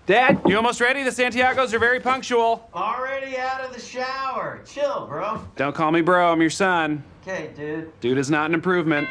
Dad, you almost ready? The Santiagos are very punctual. Already out of the shower. Chill, bro. Don't call me bro, I'm your son. Okay, dude. Dude is not an improvement.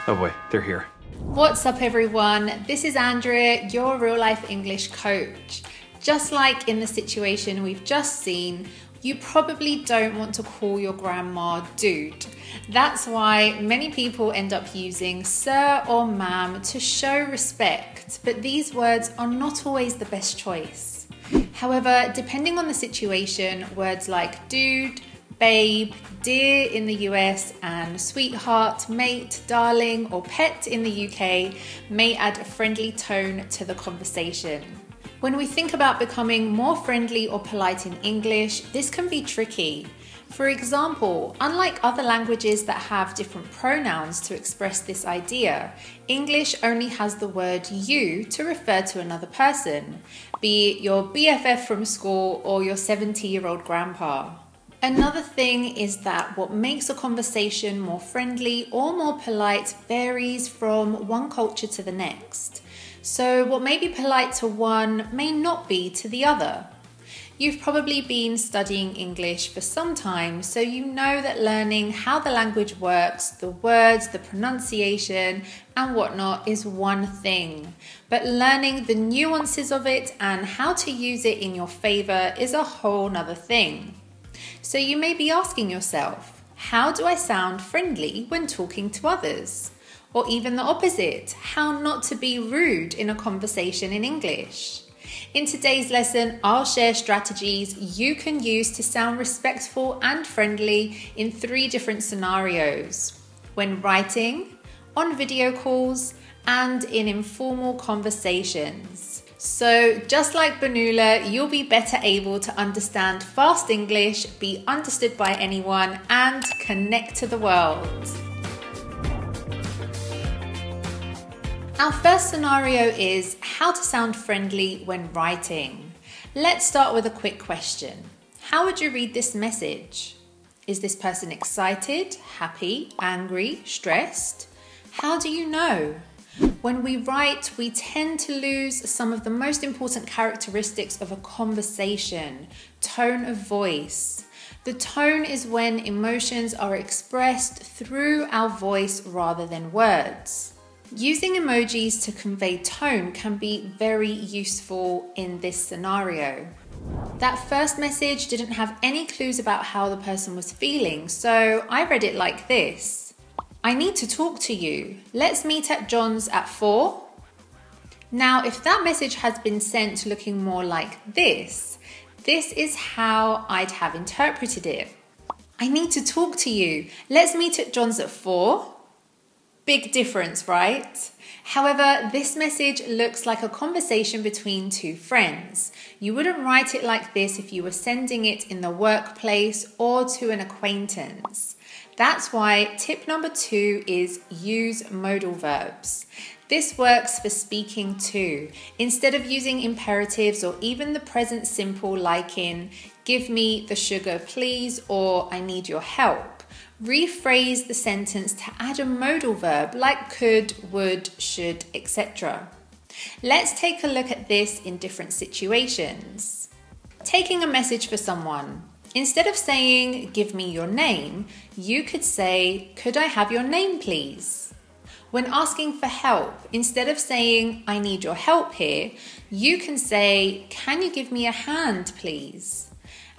Oh boy, they're here. What's up everyone? This is Andrea, your real life English coach. Just like in the situation we've just seen, you probably don't want to call your grandma dude. That's why many people end up using sir or ma'am to show respect, but these words are not always the best choice. However, depending on the situation, words like dude, babe, dear in the US, and sweetheart, mate, darling, or pet in the UK may add a friendly tone to the conversation. When we think about becoming more friendly or polite in English, this can be tricky. For example, unlike other languages that have different pronouns to express this idea, English only has the word you to refer to another person, be it your BFF from school or your 70-year-old grandpa. Another thing is that what makes a conversation more friendly or more polite varies from one culture to the next. So what may be polite to one may not be to the other. You've probably been studying English for some time, so you know that learning how the language works, the words, the pronunciation, and whatnot is one thing. But learning the nuances of it and how to use it in your favor is a whole nother thing. So you may be asking yourself, how do I sound friendly when talking to others? Or even the opposite, how not to be rude in a conversation in English. In today's lesson, I'll share strategies you can use to sound respectful and friendly in 3 different scenarios: when writing, on video calls, and in informal conversations. So just like Banula, you'll be better able to understand fast English, be understood by anyone, and connect to the world. Our first scenario is how to sound friendly when writing. Let's start with a quick question. How would you read this message? Is this person excited, happy, angry, stressed? How do you know? When we write, we tend to lose some of the most important characteristics of a conversation: tone of voice. The tone is when emotions are expressed through our voice rather than words. Using emojis to convey tone can be very useful in this scenario. That first message didn't have any clues about how the person was feeling, so I read it like this. I need to talk to you. Let's meet at John's at 4. Now, if that message has been sent looking more like this is how I'd have interpreted it. I need to talk to you. Let's meet at John's at 4. Big difference, right? However, this message looks like a conversation between 2 friends. You wouldn't write it like this if you were sending it in the workplace or to an acquaintance. That's why tip number 2 is use modal verbs. This works for speaking too. Instead of using imperatives or even the present simple like in give me the sugar please or I need your help, rephrase the sentence to add a modal verb like could, would, should, etc. Let's take a look at this in different situations. Taking a message for someone. Instead of saying, give me your name, you could say, could I have your name please? When asking for help, instead of saying, I need your help here, you can say, can you give me a hand please?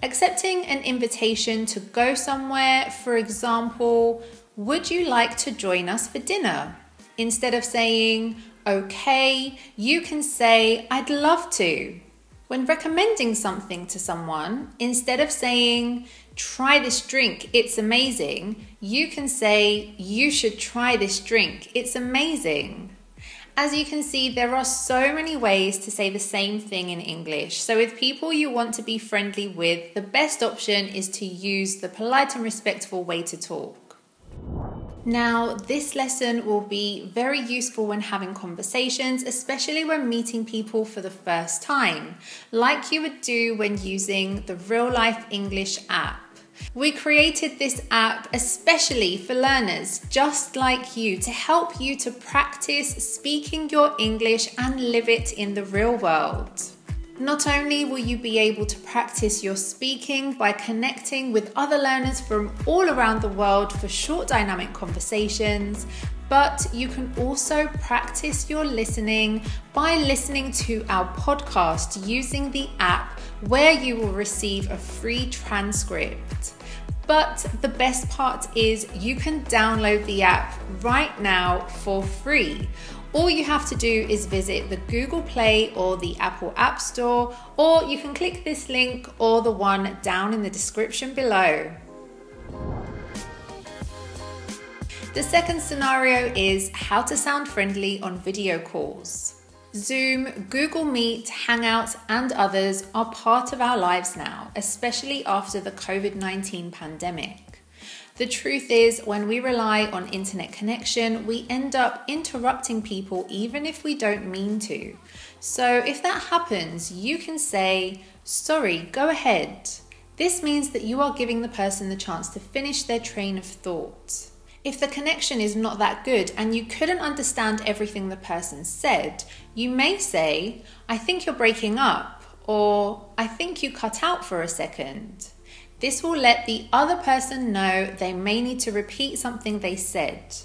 Accepting an invitation to go somewhere, for example, would you like to join us for dinner? Instead of saying, okay, you can say, I'd love to. When recommending something to someone, instead of saying, try this drink, it's amazing, you can say, you should try this drink, it's amazing. As you can see, there are so many ways to say the same thing in English. So with people you want to be friendly with, the best option is to use the polite and respectful way to talk. Now, this lesson will be very useful when having conversations, especially when meeting people for the first time, like you would do when using the RealLife English app. We created this app especially for learners just like you to help you to practice speaking your English and live it in the real world. Not only will you be able to practice your speaking by connecting with other learners from all around the world for short dynamic conversations, but you can also practice your listening by listening to our podcast using the app where you will receive a free transcript. But the best part is you can download the app right now for free. All you have to do is visit the Google Play or the Apple App Store, or you can click this link or the one down in the description below. The second scenario is how to sound friendly on video calls. Zoom, Google Meet, Hangouts, and others are part of our lives now, especially after the COVID-19 pandemic. The truth is, when we rely on internet connection, we end up interrupting people even if we don't mean to. So if that happens, you can say, "Sorry, go ahead." This means that you are giving the person the chance to finish their train of thought. If the connection is not that good and you couldn't understand everything the person said, you may say, "I think you're breaking up," or "I think you cut out for a second." This will let the other person know they may need to repeat something they said.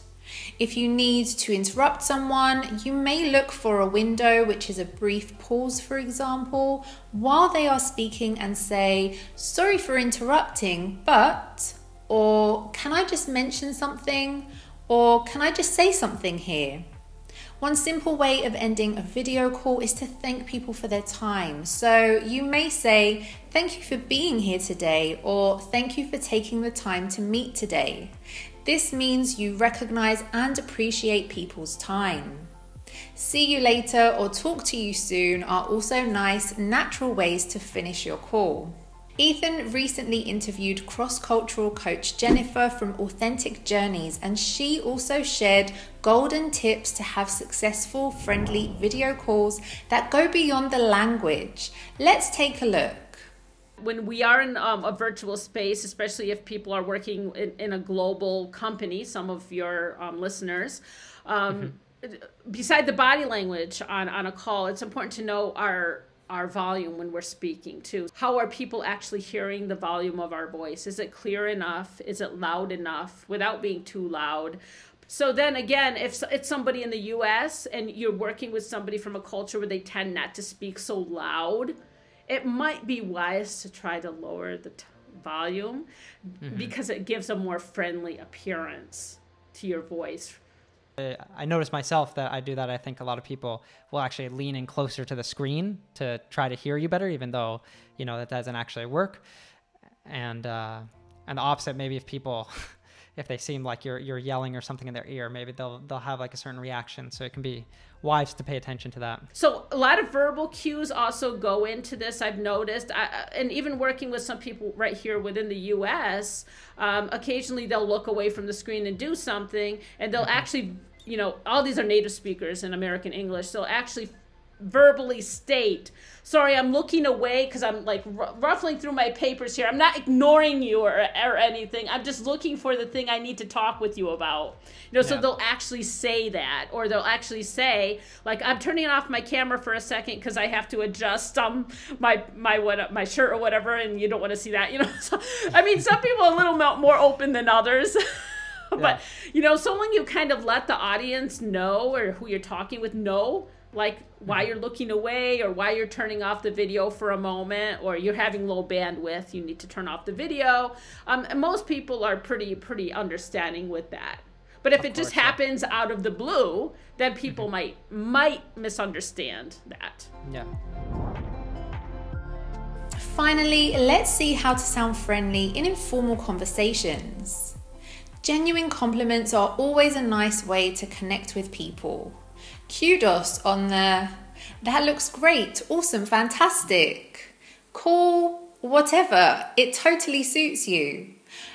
If you need to interrupt someone, you may look for a window, which is a brief pause, for example, while they are speaking and say, "Sorry for interrupting, but," or "Can I just mention something?" or "Can I just say something here?" One simple way of ending a video call is to thank people for their time. So you may say, "Thank you for being here today," or "Thank you for taking the time to meet today." This means you recognize and appreciate people's time. "See you later" or "Talk to you soon" are also nice, natural ways to finish your call. Ethan recently interviewed cross-cultural coach Jennifer from Authentic Journeys, and she also shared golden tips to have successful, friendly video calls that go beyond the language. Let's take a look. When we are in a virtual space, especially if people are working in a global company, some of your listeners, beside the body language on a call, it's important to know our volume when we're speaking too. How are people actually hearing the volume of our voice? Is it clear enough? Is it loud enough without being too loud? So then again, if it's somebody in the US and you're working with somebody from a culture where they tend not to speak so loud, it might be wise to try to lower the volume because it gives a more friendly appearance to your voice. I noticed myself that I do that. I think a lot of people will actually lean in closer to the screen to try to hear you better, even though, that doesn't actually work. And the opposite, maybe if people, if they seem like you're yelling or something in their ear, maybe they'll have like a certain reaction. So it can be wise to pay attention to that. So a lot of verbal cues also go into this, I've noticed. And even working with some people right here within the US, occasionally they'll look away from the screen and do something, and they'll actually, all these are native speakers in American English, so actually verbally state, "Sorry, I'm looking away because I'm like ruffling through my papers here. I'm not ignoring you or anything. I'm just looking for the thing I need to talk with you about." So they'll actually say that, or they'll actually say, like, "I'm turning off my camera for a second because I have to adjust my shirt or whatever, and you don't want to see that." So, I mean, some people are a little more open than others. But, so long you kind of let the audience know, or who you're talking with know, like why you're looking away, or why you're turning off the video for a moment, or you're having low bandwidth, you need to turn off the video. And most people are pretty understanding with that. But if it just happens out of the blue, then people might misunderstand that. Yeah. Finally, let's see how to sound friendly in informal conversations. Genuine compliments are always a nice way to connect with people. Kudos on the "That looks great, awesome, fantastic," "Cool," whatever, it totally suits you.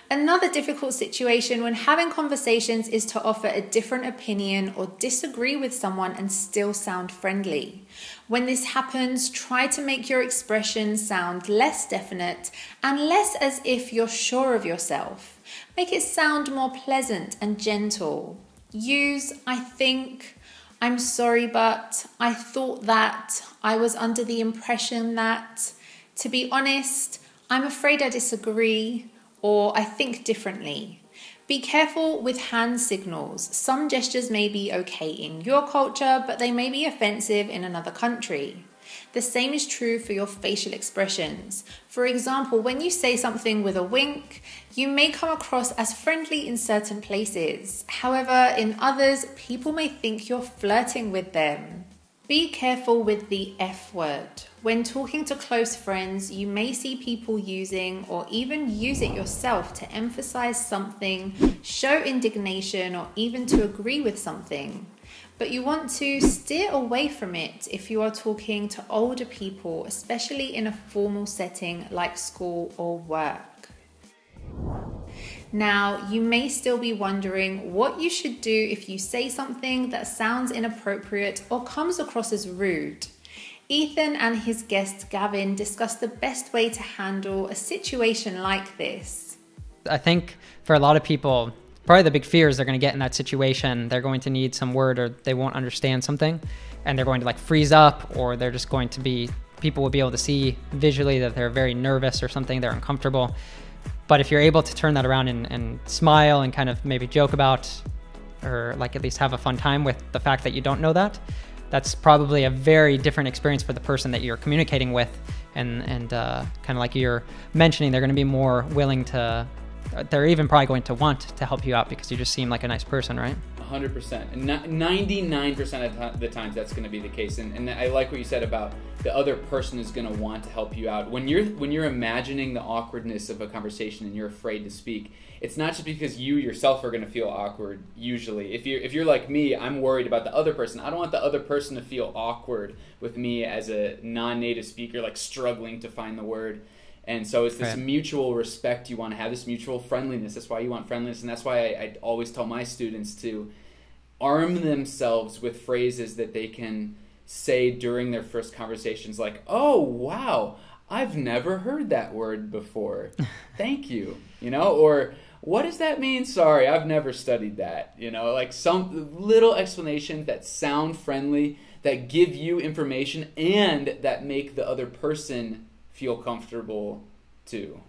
Another difficult situation when having conversations is to offer a different opinion or disagree with someone and still sound friendly. When this happens, try to make your expressions sound less definite and less as if you're sure of yourself. Make it sound more pleasant and gentle. Use "I think," "I'm sorry but," "I thought that," I was under the impression that, to be honest, I'm afraid I disagree, or I think differently. Be careful with hand signals. Some gestures may be okay in your culture, but they may be offensive in another country. The same is true for your facial expressions. For example, when you say something with a wink, you may come across as friendly in certain places. However, in others, people may think you're flirting with them. Be careful with the F word. When talking to close friends, you may see people using or even use it yourself to emphasize something, show indignation, or even to agree with something. But you want to steer away from it if you are talking to older people, especially in a formal setting like school or work. Now, you may still be wondering what you should do if you say something that sounds inappropriate or comes across as rude. Ethan and his guest Gavin discuss the best way to handle a situation like this. I think for a lot of people, probably the big fear is they're going to get in that situation. They're going to need some word, or they won't understand something, and they're going to like freeze up, or they're just going to be, people will be able to see visually that they're very nervous or something, they're uncomfortable. But if you're able to turn that around and smile and kind of maybe joke about, or like at least have a fun time with the fact that you don't know that, that's probably a very different experience for the person that you're communicating with. And kind of like you're mentioning, they're going to be more willing to, they're even probably going to want to help you out because you just seem like a nice person, right? 100%. And 99% of the times that's going to be the case. And I like what you said about the other person is going to want to help you out. When you're imagining the awkwardness of a conversation and you're afraid to speak, it's not just because you yourself are going to feel awkward usually. If you're like me, I'm worried about the other person. I don't want the other person to feel awkward with me as a non-native speaker, like struggling to find the word. And so it's this mutual respect you want to have, this mutual friendliness. That's why you want friendliness, and that's why I always tell my students to arm themselves with phrases that they can say during their first conversations, like, "Oh, wow, I've never heard that word before. Thank you." Or "What does that mean? Sorry, I've never studied that." Like some little explanations that sound friendly, that give you information, and that make the other person feel comfortable too.